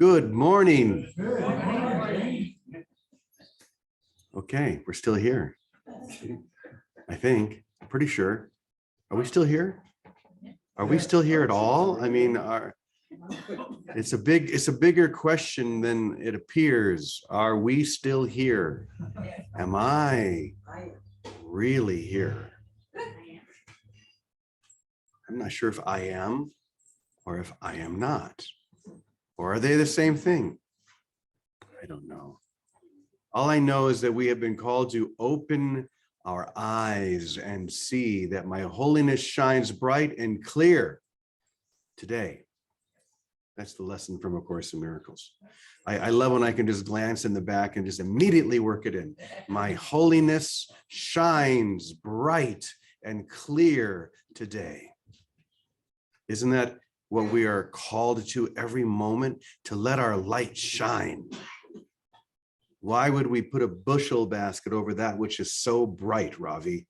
Good morning. Good morning. Okay, we're still here. I think, I'm pretty sure. Are we still here? Are we still here at all? I mean, it's a bigger question than it appears. Are we still here? Am I really here? I'm not sure if I am or if I am not. Or are they the same thing? I don't know. All I know is that we have been called to open our eyes and see that my holiness shines bright and clear today. That's the lesson from A Course in Miracles. I love when I can just glance in the back and just immediately work it in. My holiness shines bright and clear today. Isn't that what we are called to every moment? To let our light shine. Why would we put a bushel basket over that which is so bright, Ravi?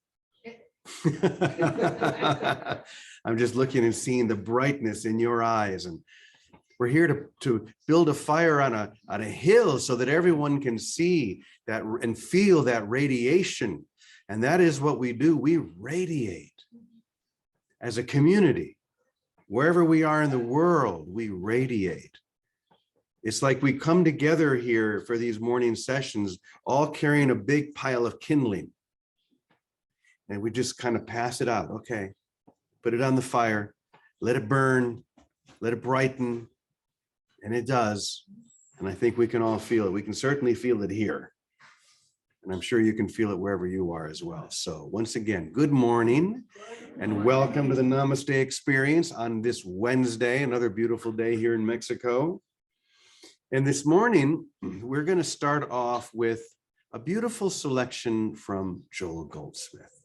I'm just looking and seeing the brightness in your eyes, and we're here to build a fire on a hill so that everyone can see that and feel that radiation. And that is what we do. We radiate as a community. Wherever we are in the world, we radiate. It's like we come together here for these morning sessions, all carrying a big pile of kindling. And we just kind of pass it out. Okay, put it on the fire, let it burn, let it brighten. And it does. And I think we can all feel it. We can certainly feel it here. And I'm sure you can feel it wherever you are as well. So once again, good morning and welcome to the Namaste experience on this Wednesday, another beautiful day here in Mexico. And this morning, we're going to start off with a beautiful selection from Joel Goldsmith,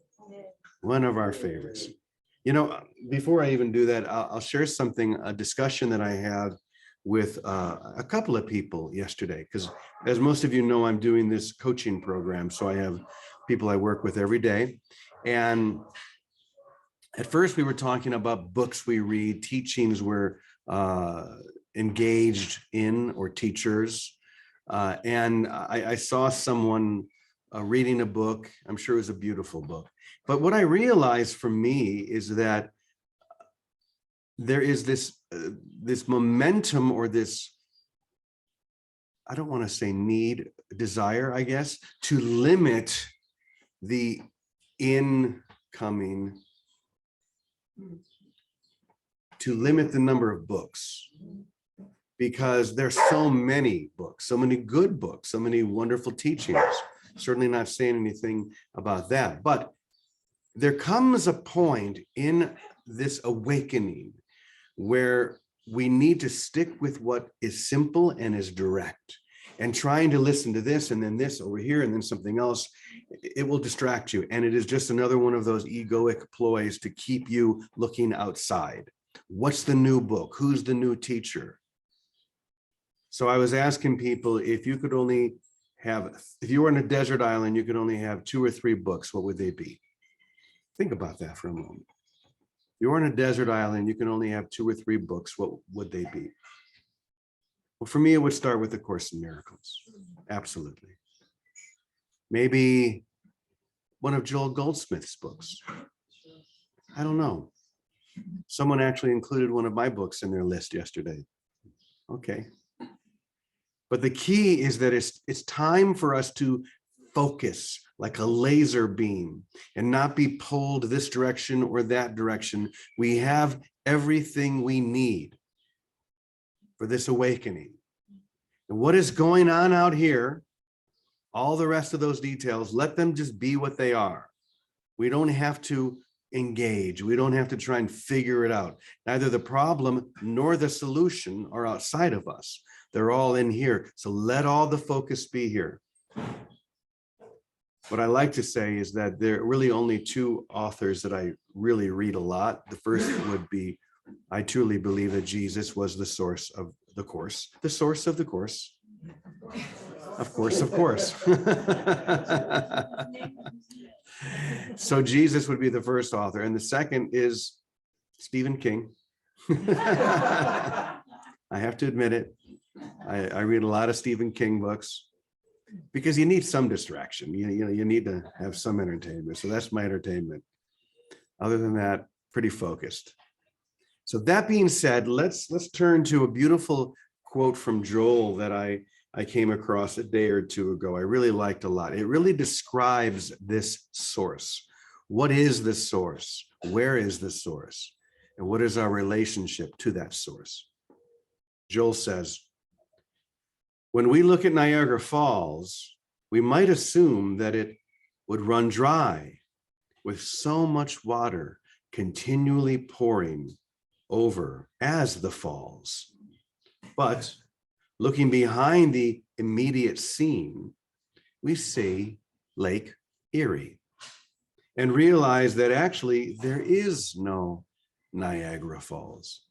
one of our favorites. You know, before I even do that, I'll share something, a discussion that I had with a couple of people yesterday, because as most of you know, I'm doing this coaching program. So I have people I work with every day. And at first we were talking about books we read, teachings we're engaged in, or teachers. And I saw someone reading a book. I'm sure it was a beautiful book. But what I realized for me is that there is this momentum, or this, I don't want to say need, desire, I guess, to limit the incoming, to limit the number of books, because there's so many books, so many good books, so many wonderful teachings. Certainly not saying anything about that, but there comes a point in this awakening where we need to stick with what is simple and is direct, and trying to listen to this and then this over here and then something else, it will distract you. And it is just another one of those egoic ploys to keep you looking outside. What's the new book? Who's the new teacher? So I was asking people, if you could only have, if you were on a desert island, you could only have 2 or 3 books, what would they be? Think about that for a moment. You're on a desert island, you can only have 2 or 3 books, what would they be? Well, for me, it would start with A Course in Miracles. Absolutely. Maybe one of Joel Goldsmith's books. I don't know. Someone actually included one of my books in their list yesterday. Okay. But the key is that it's time for us to focus like a laser beam and not be pulled this direction or that direction. We have everything we need for this awakening. And what is going on out here, all the rest of those details, let them just be what they are. We don't have to engage. We don't have to try and figure it out. Neither the problem nor the solution are outside of us. They're all in here. So let all the focus be here. What I like to say is that there are really only 2 authors that I really read a lot. The first would be, I truly believe that Jesus was the source of the Course, the source of the Course. Of course, of course. So Jesus would be the first author. And the second is Stephen King. I have to admit it. I read a lot of Stephen King books because you need some distraction. You need to have some entertainment. So that's my entertainment. Other than that, pretty focused. So that being said, let's turn to a beautiful quote from Joel that I came across a day or two ago. I really liked a lot. It really describes this source. What is this source? Where is the source? And what is our relationship to that source? Joel says, when we look at Niagara Falls, we might assume that it would run dry with so much water continually pouring over as the falls. But looking behind the immediate scene, we see Lake Erie and realize that actually there is no Niagara Falls.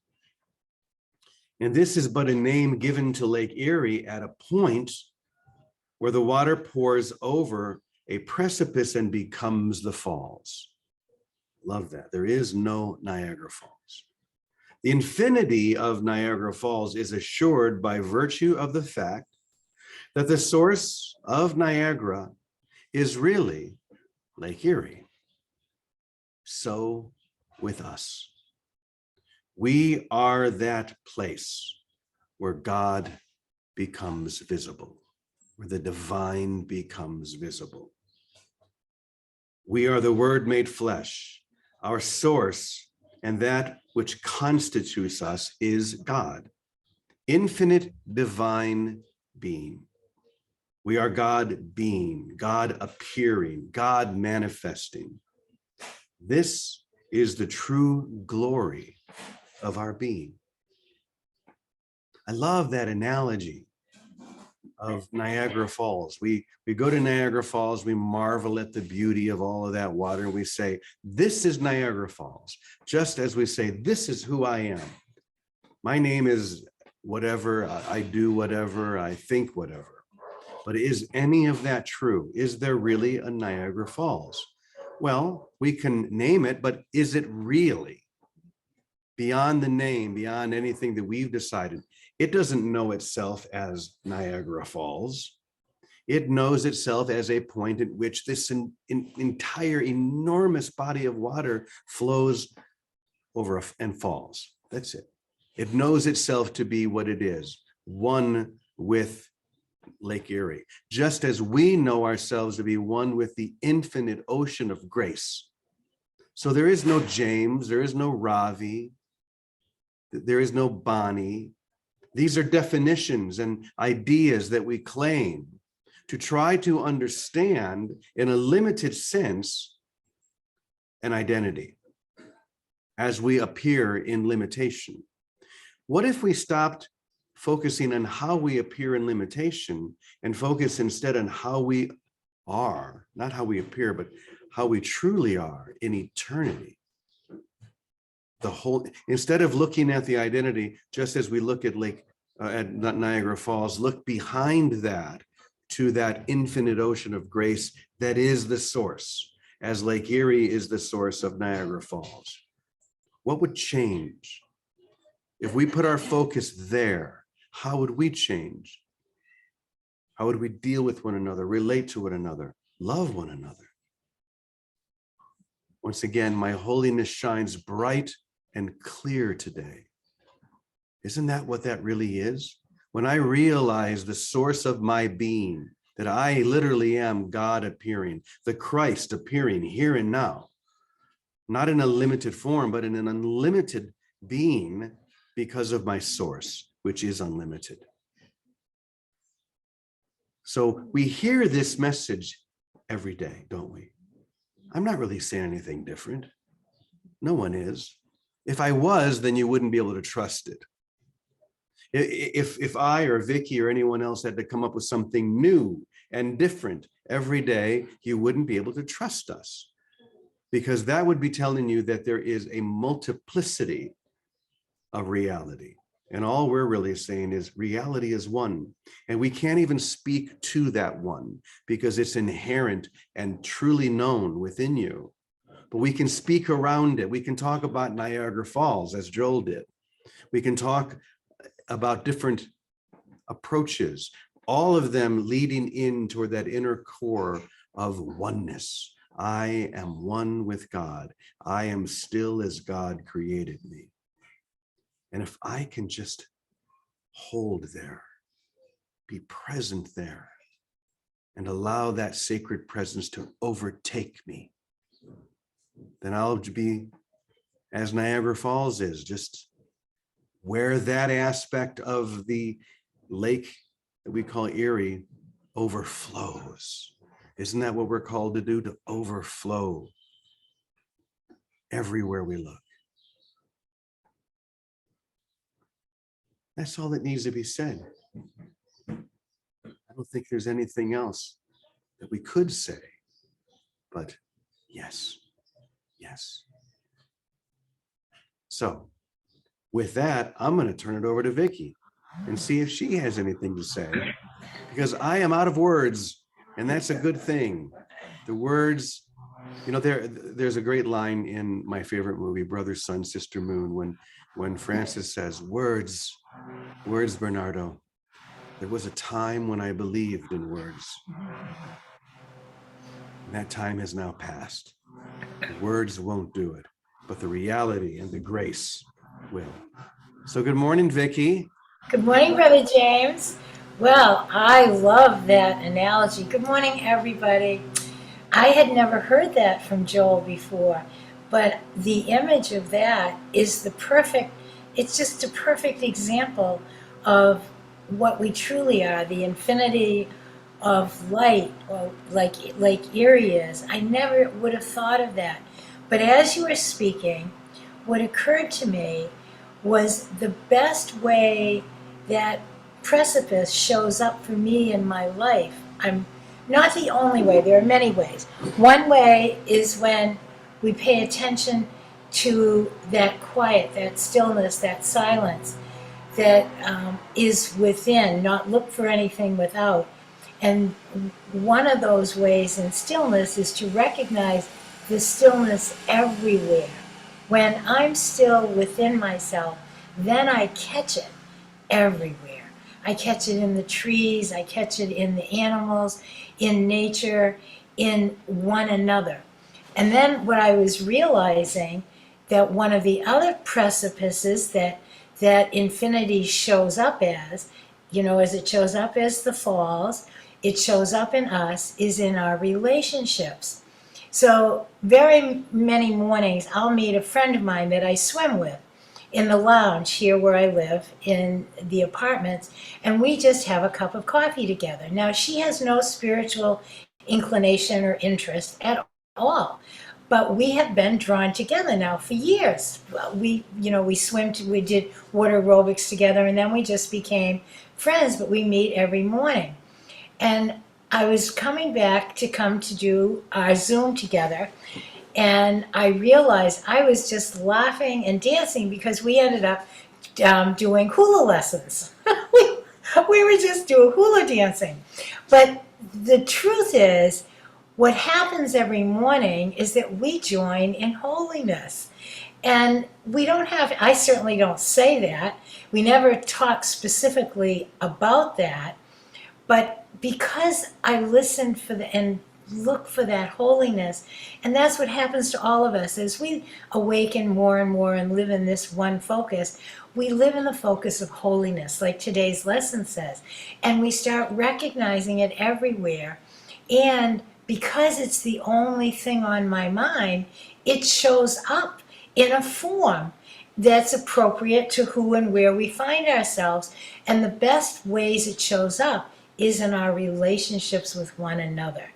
And this is but a name given to Lake Erie at a point where the water pours over a precipice and becomes the falls. Love that. There is no Niagara Falls. The infinity of Niagara Falls is assured by virtue of the fact that the source of Niagara is really Lake Erie. So with us. We are that place where God becomes visible, where the divine becomes visible. We are the Word made flesh. Our source and that which constitutes us is God, infinite divine being. We are God being, God appearing, God manifesting. This is the true glory of our being. I love that analogy of Niagara Falls. We go to Niagara Falls, we marvel at the beauty of all of that water, and we say, this is Niagara Falls, just as we say, this is who I am. My name is whatever, I do whatever, I think whatever. But is any of that true? Is there really a Niagara Falls? Well, we can name it, but is it really? Beyond the name, beyond anything that we've decided, it doesn't know itself as Niagara Falls. It knows itself as a point at which this entire enormous body of water flows over and falls. That's it. It knows itself to be what it is, one with Lake Erie, just as we know ourselves to be one with the infinite ocean of grace. So there is no James, there is no Ravi, there is no Bonnie. These are definitions and ideas that we claim to try to understand in a limited sense an identity as we appear in limitation. What if we stopped focusing on how we appear in limitation and focus instead on how we are, not how we appear, but how we truly are in eternity? The whole, instead of looking at the identity, just as we look at at Niagara Falls, look behind that to that infinite ocean of grace that is the source, as Lake Erie is the source of Niagara Falls. What would change? If we put our focus there, how would we change? How would we deal with one another, relate to one another, love one another? Once again, my holiness shines bright and clear today. Isn't that what that really is? When I realize the source of my being, that I literally am God appearing, the Christ appearing here and now, not in a limited form, but in an unlimited being because of my source, which is unlimited. So we hear this message every day, don't we? I'm not really saying anything different. No one is. If I was, then you wouldn't be able to trust it. If I or Vicky or anyone else had to come up with something new and different every day, you wouldn't be able to trust us, because that would be telling you that there is a multiplicity of reality. And all we're really saying is reality is one. And we can't even speak to that one because it's inherent and truly known within you. But we can speak around it. We can talk about Niagara Falls, as Joel did. We can talk about different approaches, all of them leading in toward that inner core of oneness. I am one with God. I am still as God created me. And if I can just hold there, be present there, and allow that sacred presence to overtake me, then I'll be as Niagara Falls is, just where that aspect of the lake that we call Erie overflows. Isn't that what we're called to do? To overflow everywhere we look. That's all that needs to be said. I don't think there's anything else that we could say, but yes, yes. So with that, I'm going to turn it over to Vicki and see if she has anything to say, because I am out of words, and that's a good thing. The words, you know, there's a great line in my favorite movie, Brother, Sun, Sister, Moon, when Francis says, words, Bernardo. There was a time when I believed in words. And that time has now passed. The words won't do it, but the reality and the grace will. So good morning, Vicki. Good morning, Brother James. Well, I love that analogy. Good morning, everybody. I had never heard that from Joel before, but the image of that is it's just a perfect example of what we truly are, the infinity of light, or like Erie is. I never would have thought of that. But as you were speaking, what occurred to me was the best way that precipice shows up for me in my life. I'm not the only way, there are many ways. One way is when we pay attention to that quiet, that stillness, that silence that is within, not look for anything without. And one of those ways in stillness is to recognize the stillness everywhere. When I'm still within myself, then I catch it everywhere. I catch it in the trees, I catch it in the animals, in nature, in one another. And then what I was realizing, that one of the other precipices that infinity shows up as, you know, as it shows up as the falls, it shows up in us, is in our relationships. So very many mornings I'll meet a friend of mine that I swim with in the lounge here where I live in the apartments, and we just have a cup of coffee together. Now, she has no spiritual inclination or interest at all, but we have been drawn together now for years. We swim, we did water aerobics together, and then we just became friends, but we meet every morning. And I was coming back to come to do our Zoom together, and I realized I was just laughing and dancing because we ended up doing hula lessons. we were just doing hula dancing. But the truth is, what happens every morning is that we join in holiness. And I certainly don't say that. We never talk specifically about that. But because I listen and look for that holiness, and that's what happens to all of us as we awaken more and more and live in this one focus. We live in the focus of holiness, like today's lesson says, and we start recognizing it everywhere. And because it's the only thing on my mind, it shows up in a form that's appropriate to who and where we find ourselves. And the best ways it shows up is in our relationships with one another.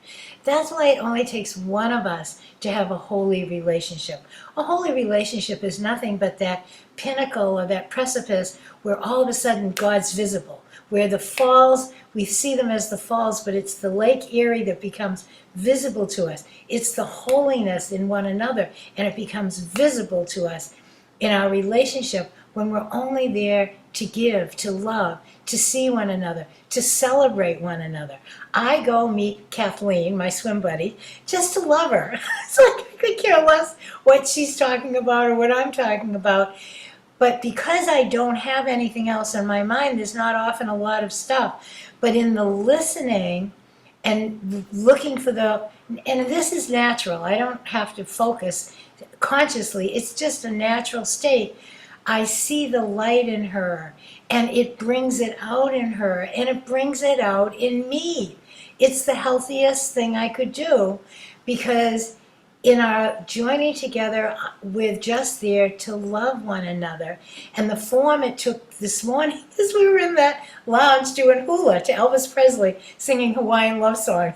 That's why it only takes one of us to have a holy relationship. A holy relationship is nothing but that pinnacle or that precipice where all of a sudden God's visible. Where the falls, we see them as the falls, but it's the Lake Erie that becomes visible to us. It's the holiness in one another, and it becomes visible to us in our relationship when we're only there to give, to love, to see one another, to celebrate one another. I go meet Kathleen, my swim buddy, just to love her. It's like I could care less what she's talking about or what I'm talking about. But because I don't have anything else in my mind, there's not often a lot of stuff. But in the listening and looking for and this is natural, I don't have to focus consciously, it's just a natural state. I see the light in her, and it brings it out in her, and it brings it out in me. It's the healthiest thing I could do, because in our joining together, we're just there to love one another. And the form it took this morning is we were in that lounge doing hula to Elvis Presley singing Hawaiian love song,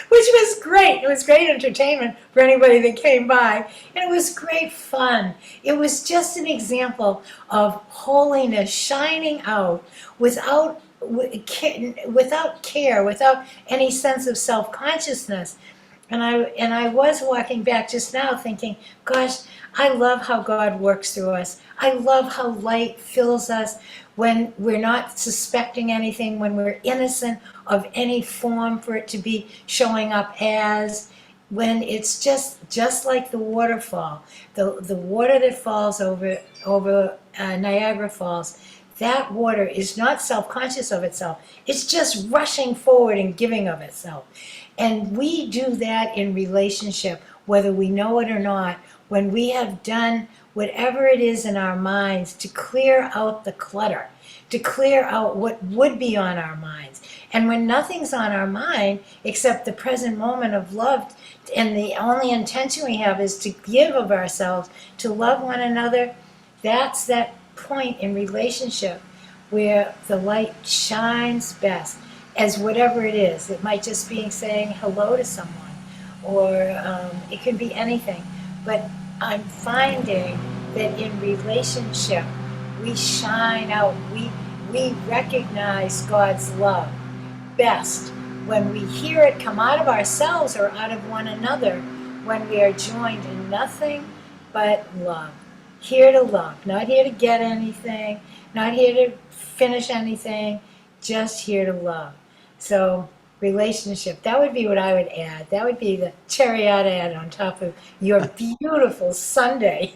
which was great. It was great entertainment for anybody that came by. And it was great fun. It was just an example of holiness shining out without care, without any sense of self-consciousness. And I was walking back just now thinking, gosh, I love how God works through us. I love how light fills us when we're not suspecting anything, when we're innocent of any form for it to be showing up as, when it's just like the waterfall, the water that falls over Niagara Falls. That water is not self-conscious of itself. It's just rushing forward and giving of itself. And we do that in relationship, whether we know it or not, when we have done whatever it is in our minds to clear out the clutter, to clear out what would be on our minds. And when nothing's on our mind except the present moment of love, and the only intention we have is to give of ourselves, to love one another, that's that point in relationship where the light shines best, as whatever it is. It might just be saying hello to someone, or it can be anything. But I'm finding that in relationship, we shine out. We recognize God's love best when we hear it come out of ourselves or out of one another, when we are joined in nothing but love. Here to love, not here to get anything, not here to finish anything, just here to love. So relationship, that would be what I would add. That would be the cherry I'd add on top of your beautiful Sunday.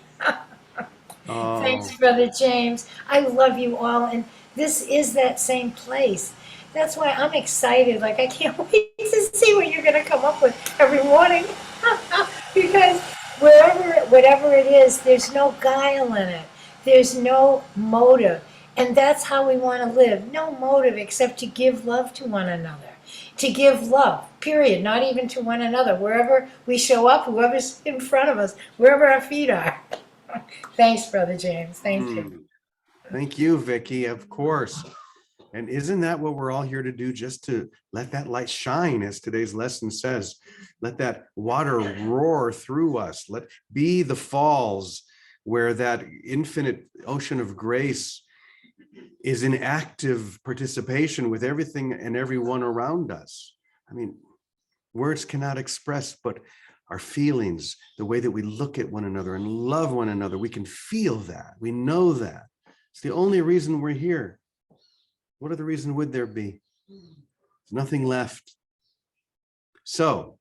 Oh, Thanks, Brother James. I love you all, and this is that same place. That's why I'm excited. Like, I can't wait to see what you're going to come up with every morning. Because whatever it is, there's no guile in it. There's no motive. And that's how we want to live. No motive except to give love to one another. To give love, period. Not even to one another. Wherever we show up, whoever's in front of us, wherever our feet are. Thanks, Brother James. Thank you. Thank you, Vicki, of course. And isn't that what we're all here to do? Just to let that light shine, as today's lesson says. Let that water roar through us. Let be the falls where that infinite ocean of grace is in active participation with everything and everyone around us. I mean, words cannot express, but our feelings, the way that we look at one another and love one another, we can feel that. We know that. It's the only reason we're here. What other reason would there be? There's nothing left. So,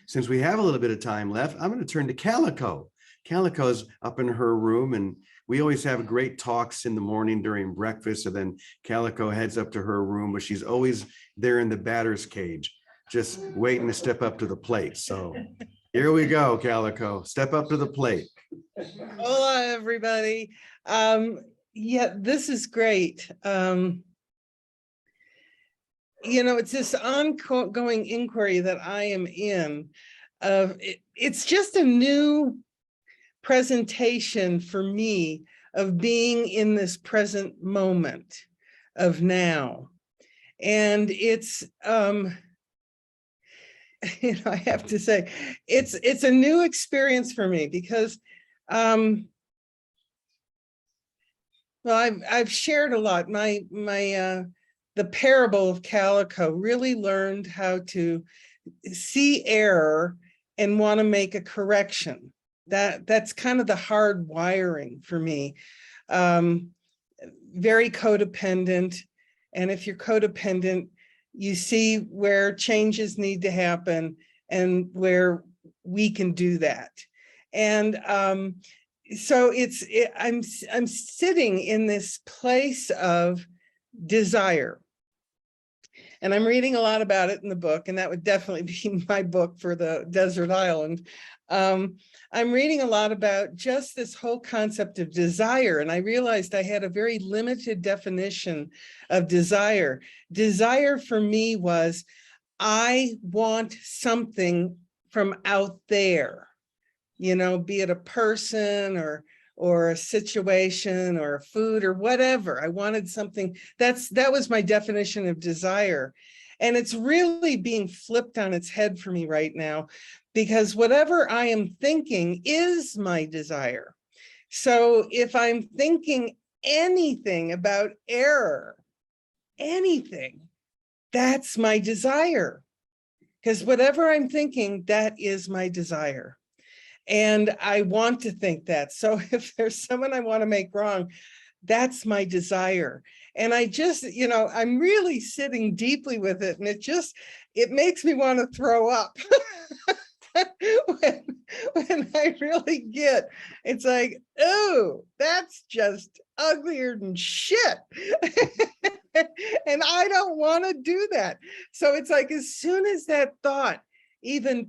since we have a little bit of time left, I'm going to turn to Calico. Calico's up in her room, and we always have great talks in the morning during breakfast, and then Calico heads up to her room, but she's always there in the batter's cage, just waiting to step up to the plate. So here we go, Calico. Step up to the plate. Hola, everybody. Yeah, this is great. It's this ongoing inquiry that I am in. It's just a new presentation for me of being in this present moment of now. And it's, I have to say, it's a new experience for me because, well, I've shared a lot. The parable of Calico really learned how to see error and want to make a correction. That's kind of the hard wiring for me. Very codependent. And if you're codependent, you see where changes need to happen and where we can do that. And so I'm sitting in this place of desire. And I'm reading a lot about it in the book, and that would definitely be my book for the desert island. I'm reading a lot about just this whole concept of desire, and I realized I had a very limited definition of desire. Desire for me was, I want something from out there, you know, be it a person or a situation or a food or whatever. I wanted something. That was my definition of desire. And it's really being flipped on its head for me right now, because whatever I am thinking is my desire. So if I'm thinking anything about error, anything, that's my desire. Because whatever I'm thinking, that is my desire. And I want to think that. So if there's someone I want to make wrong, that's my desire. And I just, you know, I'm really sitting deeply with it. And it makes me want to throw up. when I really get, it's like, oh, that's just uglier than shit. And I don't want to do that. So it's like, as soon as that thought even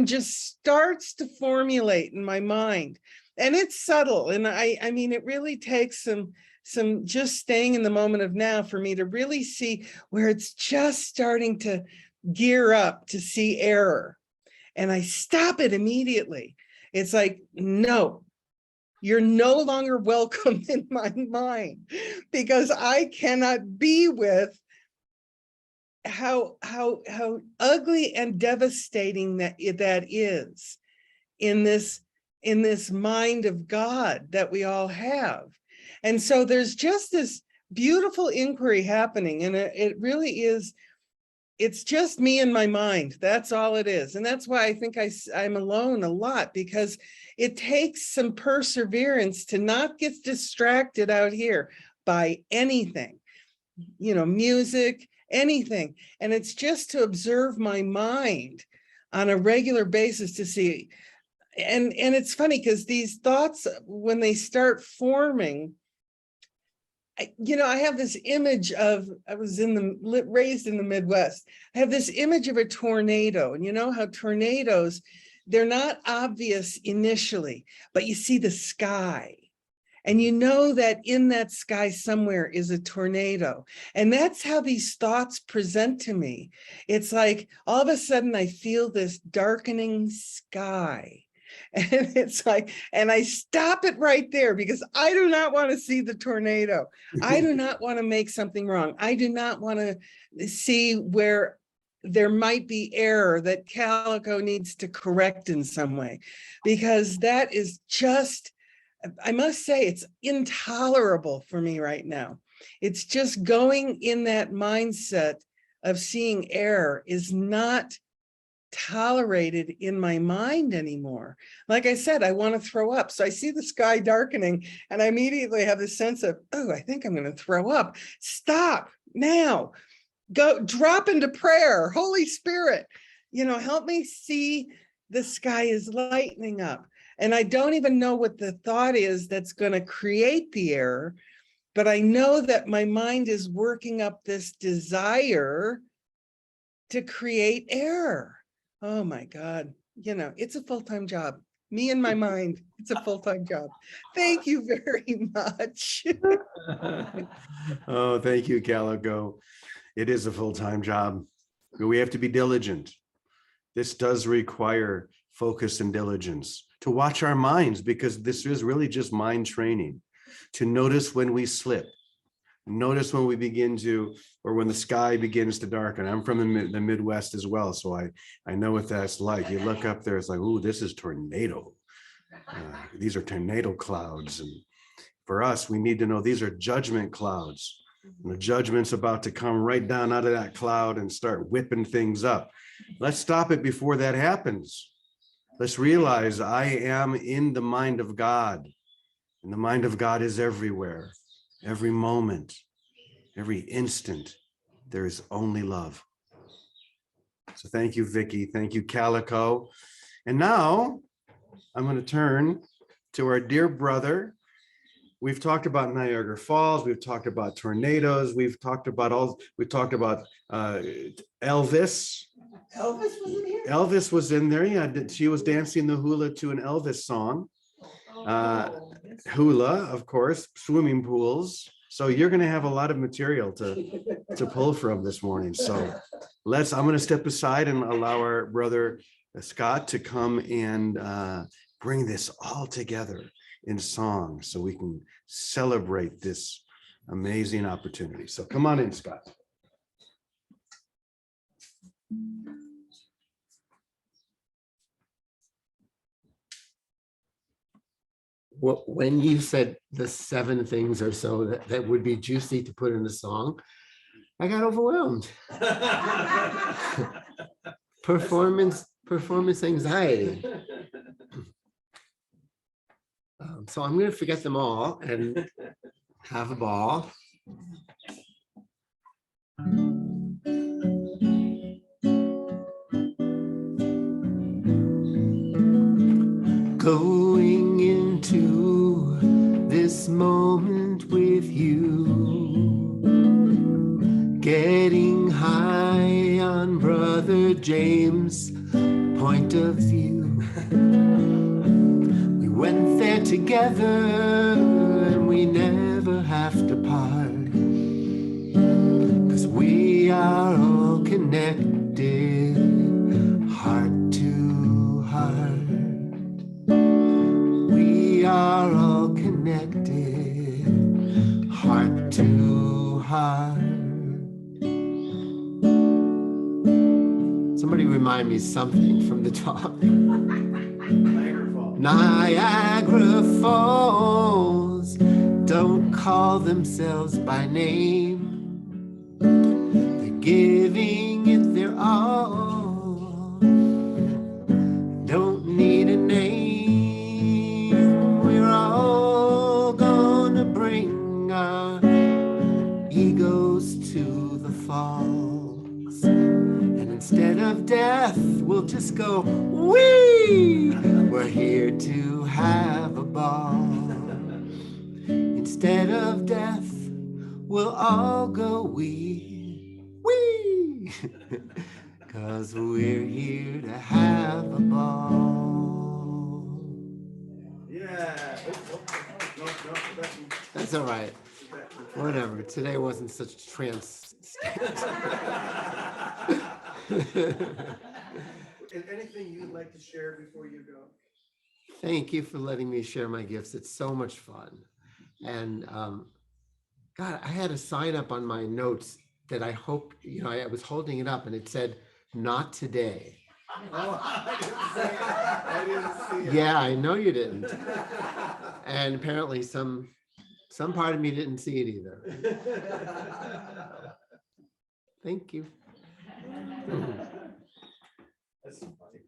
just starts to formulate in my mind, and it's subtle, and I mean, it really takes some just staying in the moment of now for me to really see where it's just starting to gear up to see error. And I stop it immediately. It's like, no, you're no longer welcome in my mind, because I cannot be with how ugly and devastating that is in this mind of God that we all have. And so there's just this beautiful inquiry happening, and it really is. It's just me and my mind. That's all it is. And that's why I think I'm alone a lot, because it takes some perseverance to not get distracted out here by anything, you know, music, anything. And it's just to observe my mind on a regular basis to see. And it's funny, because these thoughts, when they start forming, you know, I have this image of, I was raised in the Midwest. I have this image of a tornado, and you know how tornadoes, they're not obvious initially, but you see the sky. And you know that in that sky somewhere is a tornado. And that's how these thoughts present to me. It's like, all of a sudden I feel this darkening sky. And it's like, and I stop it right there, because I do not want to see the tornado. I do not want to make something wrong. I do not want to see where there might be error that Calico needs to correct in some way, because that is just, I must say, it's intolerable for me right now. It's just going in that mindset of seeing error is not tolerated in my mind anymore. Like I said, I want to throw up. So I see the sky darkening and I immediately have this sense of, oh, I think I'm going to throw up. Stop now. Go drop into prayer. Holy Spirit, you know, help me see the sky is lightening up. And I don't even know what the thought is that's going to create the error, but I know that my mind is working up this desire to create error. Oh my God, you know, it's a full-time job. Me and my mind, it's a full-time job. Thank you very much. Oh, thank you, Calico. It is a full-time job. We have to be diligent. This does require focus and diligence to watch our minds, because this is really just mind training, to notice when we slip, notice when we begin to, or when the sky begins to darken. I'm from the Midwest as well, so I know what that's like. You look up there, it's like, ooh, this is tornado. These are tornado clouds. And for us, we need to know these are judgment clouds. And the judgment's about to come right down out of that cloud and start whipping things up. Let's stop it before that happens. Let's realize I am in the mind of God, and the mind of God is everywhere, every moment, every instant. There is only love. So thank you, Vicki. Thank you, Calico. And now I'm going to turn to our dear brother. We've talked about Niagara Falls. We've talked about tornadoes. We've talked about Elvis. Elvis was in here? Elvis was in there. Yeah, she was dancing the hula to an Elvis song. Hula, of course, swimming pools. So you're going to have a lot of material to pull from this morning. So I'm going to step aside and allow our brother Scott to come and bring this all together in song so we can celebrate this amazing opportunity. So come on in, Scott. When you said the 7 things or so that would be juicy to put in a song, I got overwhelmed. Performance anxiety. So I'm going to forget them all and have a ball. Going into this moment with you, getting high on Brother James' point of view. We went there together and we never have to part, 'cause we are all connected, heart to heart. We are all connected, heart to heart. Somebody remind me something from the talk. Niagara Falls don't call themselves by name. They're giving it their all. Don't need a name. We're all gonna bring our egos to the falls. And instead of death, we'll just go, wee! We're here to have a ball. Instead of death, we'll all go wee, wee! 'Cause we're here to have a ball. Yeah. That's all right. Whatever. Today wasn't such a trance state. Anything you'd like to share before you go? Thank you for letting me share my gifts. It's so much fun. And God, I had a sign up on my notes that I hope, I was holding it up and it said, not today. Oh, I didn't see it. Yeah, I know you didn't. And apparently some part of me didn't see it either. Thank you. That's funny.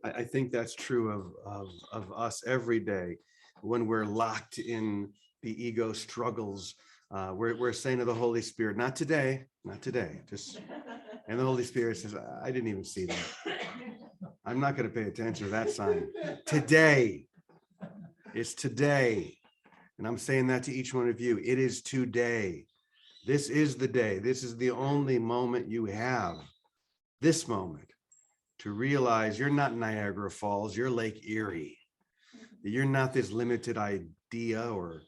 I think that's true of us every day when we're locked in the ego struggles. We're saying to the Holy Spirit, not today, just, and the Holy Spirit says, I didn't even see that. I'm not going to pay attention to that sign. Today, it's today. And I'm saying that to each one of you. It is today. This is the day. This is the only moment you have, this moment, to realize you're not Niagara Falls, you're Lake Erie. You're not this limited idea or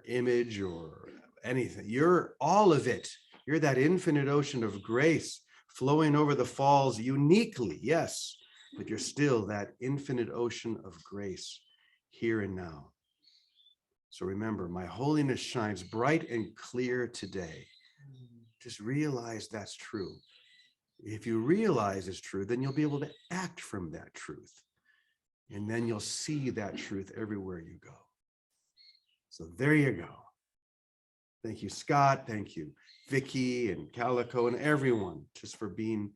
image or anything. You're all of it. You're that infinite ocean of grace flowing over the falls uniquely, yes, but you're still that infinite ocean of grace here and now. So remember, my holiness shines bright and clear today. Just realize that's true. If you realize it's true, then you'll be able to act from that truth. And then you'll see that truth everywhere you go. So there you go. Thank you, Scott. Thank you, Vicky and Calico and everyone, just for being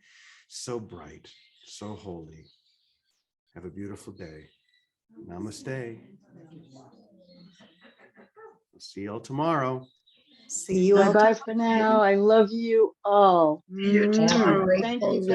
so bright, so holy. Have a beautiful day. Namaste. I'll see you all tomorrow. See you all. Bye-bye for now. I love you all. You too. Thank you.